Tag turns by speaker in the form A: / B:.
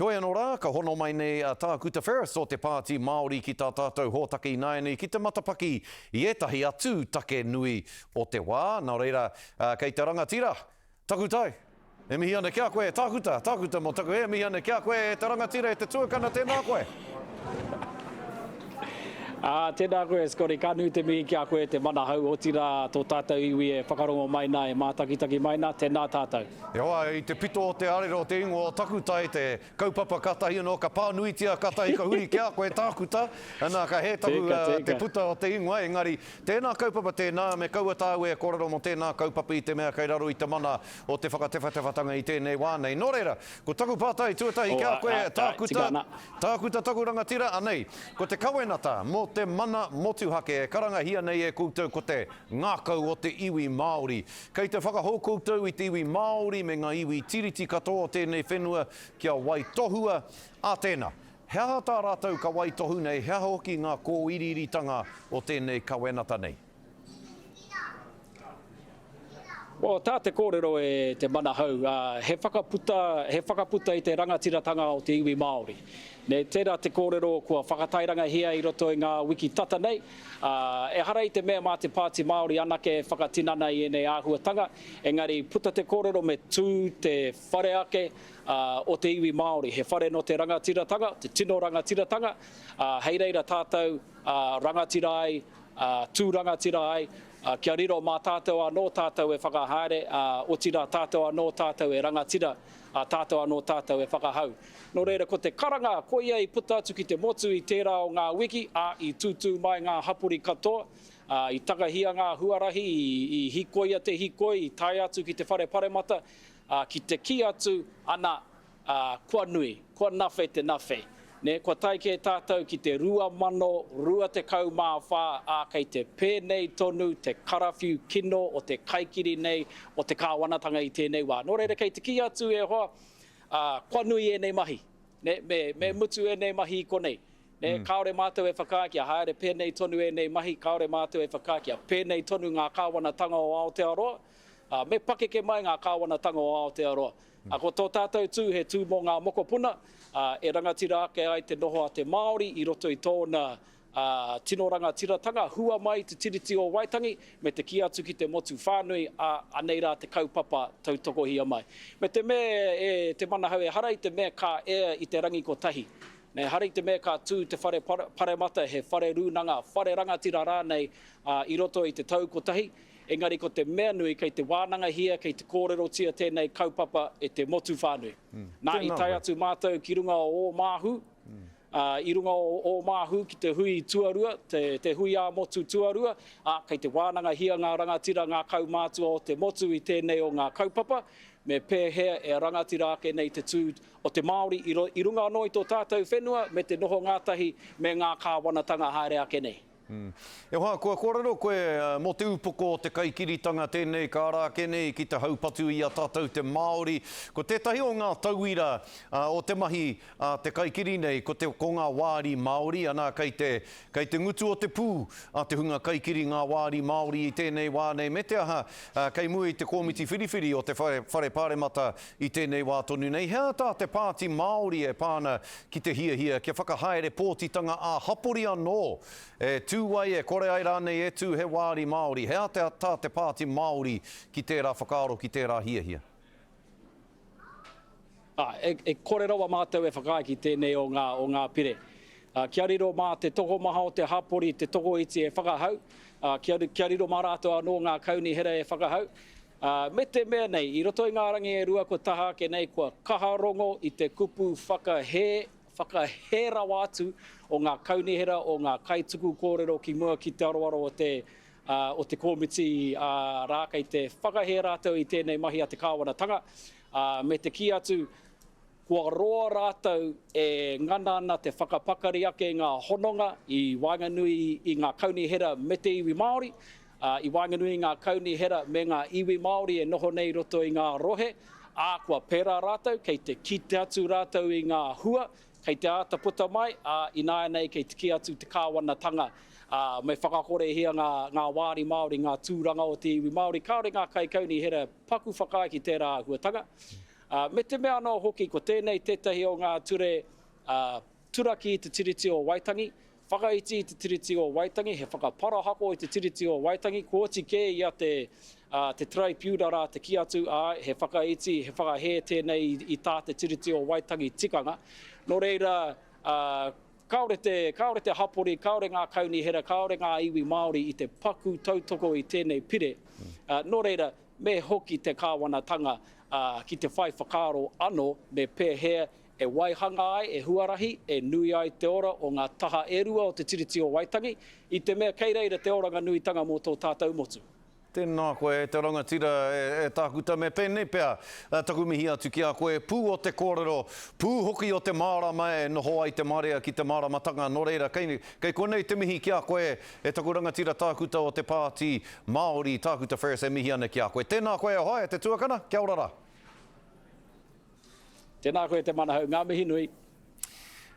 A: Hoi anō rā, ka hono mai nei tā Kuta Ferris o te pāti Māori ki tā tātou hōtaki nāianei ki te matapaki i etahi atu take nui o te wā. Nā reira, kei te rangatira, taku tai. E mihi ana kia koe, tākuta mo taku e mihi ana kia koe, te rangatira e te tuakana tēnā koe.
B: Tēnā koe, Scotty, ka nui te mihi kia koe te mana hau o tira tō tātou iwi e whakarongo mai nā e mātakitaki mai nā, tēnā tātou.
A: E hoa, i te pito o te arero o te ingo o takutai, te kaupapa katahi anō, ka pānuitia katahi ka huri kia koe tākuta, anā ka he taku te puta o te ingoa, engari tēnā kaupapa tēnā, me kaua tāu e korero mo tēnā kaupapa i te mea kei raro i te mana o te whakatewhatewhatanga i tēnei wānei. Nō reira, ko taku pātai tuatahi kia koe tākuta taku rangatira, anei, ko te kawenata mo te mana motuhake, e karangahia nei e koutou ko te ngākau o te iwi Māori. Kei te whakahau koutou i te iwi Māori me ngā iwi tiriti katoa o tēnei whenua kia waitohua a tēnā. Hea tā rātou ka waitohu nei, hea hoki ngā kōiriritanga o tēnei kawenata nei.
B: Tā te kōrero e te mana hau, he whakaputa i te rangatiratanga o te iwi Māori. Tērā te kōrero kua whakatairanga hia i roto i ngā wiki tata nei. E hara i te mea mā te pāti Māori anake whakatinana i enei āhuatanga. Engari puta te kōrero me tū te whare ake o te iwi Māori. He whare no te rangatiratanga, te tino rangatiratanga. Hei reira tātou rangatira ai, tū rangatira ai. Kia riro mā tātou anō tātou e whakahaere, o tira tātou anō tātou e rangatira, tātou anō tātou e whakahau. Nō reira, ko te karanga, ko ia i puta atu ki te motu i tērā o ngā wiki, i tūtū mai ngā hapuri katoa, i takahia ngā huarahi, i hikoia te hikoi, i tai atu ki te whare paremata, ki te ki atu ana kua nui, kua nawhi te nawhi. Kua taike tātou ki te 2,200 mā whā kei te pēnei tonu, te karawhiu kino o te kaikiri nei o te kāwanatanga i tēnei wā. Nō reira kei te ki atu e hoa, kua nui e nei mahi, me mutu e nei mahi i konei. Kaore mātou e whakaakia, haere pēnei tonu e nei mahi, kaore mātou e whakaakia, pēnei tonu ngā kāwanatanga o Aotearoa, me pakeke mai ngā kāwanatanga o Aotearoa. Ko tō tātou tū, he tū mō ngā mokopuna, e rangatira ake ai te noho a te Māori i roto i tōna tino rangatiratanga, hua mai te tiriti o Waitangi, me te ki atu ki te motu whānui, anei rā te kaupapa tautoko hia mai. Me te mea e te mana hau e harai te mea ka ea i te rangi ko tahi. Harai te mea ka tū te whare paremata, he whare rūnanga, whare rangatira rānei i roto i te tau ko tahi. Engari ko te mea nui kei te wānanga hia, kei te kōrero tia tēnei kaupapa e te motu whānui. Nā i tai atu mātou ki runga o Māhu, i runga o Māhu ki te hui tuarua, te hui a motu tuarua, kei te wānanga hia ngā rangatira, ngā kaumātua o te motu i tēnei o ngā kaupapa, me pēhea e rangatira ake nei te tū o te Māori i runga anō i tō tātou whenua, me te noho ngātahi me ngā kāwanatanga haere ake nei.
A: E hoa, kua kōrero koe mo te upoko o te kaikiritanga tēnei ka ara kenei ki te haupatu i a tātou te Māori. Ko tētahi o ngā tauira o te mahi te kaikiri nei, ko ngā wāri Māori, anā kei te ngutu o te pū a te hunga kaikiri ngā wāri Māori i tēnei wānei. Me te aha, kei mui te komiti whiriwhiri o te whare pāremata i tēnei wā tonu nei. Hea tā te pāti Māori e pāna ki te hia, kia whakahaere pōtitanga a hapori anō. Tūwai e kore ai rānei e tū he wāri Māori. Hea tā te pāti Māori ki tērā whakaaro, ki tērā hia.
B: E kore rawa mātou e whakaaki tēnei o ngā pire. Kia riro mā te toko maha o te hapori, te toko iti e whakahau. Kia riro mā rātou anō ngā kauni hera e whakahau. Me te mea nei, i roto i ngā rangi e rua ko taha ke nei kua kaharongo i te kupu whakahera wātu o ngā kaunihera o ngā kaituku kōrero ki mua ki te aroaro o te komiti rā kei te whakahera rātou i tēnei mahi a te kāwanatanga. Me te ki atu, kua roa rātou e ngana ana te whakapakari ake ngā hononga i Wainganui i ngā kaunihera me te iwi Māori, i Wainganui i ngā kaunihera me ngā iwi Māori e noho nei roto i ngā rohe, kua pērā rātou, kei te kite atu rātou i ngā hua, kei te āta puta mai, i nāia nei kei te ki atu te kāwanatanga, me whakakore hia ngā wāri Māori, ngā tūranga o te iwi Māori, kaore ngā kaikauni hera paku whakaiki tērā huatanga. Me te mea anō hoki, ko tēnei tētahi o ngā ture turaki i te tiriti o Waitangi, whakaiti i te tiriti o Waitangi, he whakaparahako i te tiriti o Waitangi, ko oti kē ia te tribunal te ki atu, he whakaiti, he whakahe tēnei i tā te tiriti o Waitangi tikanga. Nō reira, kaore te hapori, kaore ngā kaunihera, kaore ngā iwi Māori i te paku tautoko i tēnei pire. Nō reira, me hoki te kāwanatanga ki te whai whakaaro anō, me pēhea e waihanga ai, e huarahi, e nui ai te ora o ngā taha e rua o te tiriti o Waitangi, i te mea kei reira te oranga nuitanga mō tō tātou motu.
A: Tēnā koe, te rangatira e tākuta me pēnei pēr. Taku mihi atu ki a koe, pū o te kōrero, pū hoki o te mārama e noho ai te marea ki te māramatanga. Nō reira, kei konei te mihi ki a koe, e taku rangatira tākuta o te pāti Māori, tākuta Ferris e mihi ana ki a koe. Tēnā koe ahoa, te tuakana, kia ora rā.
B: Tēnā koe te manahau, ngā mihi nui.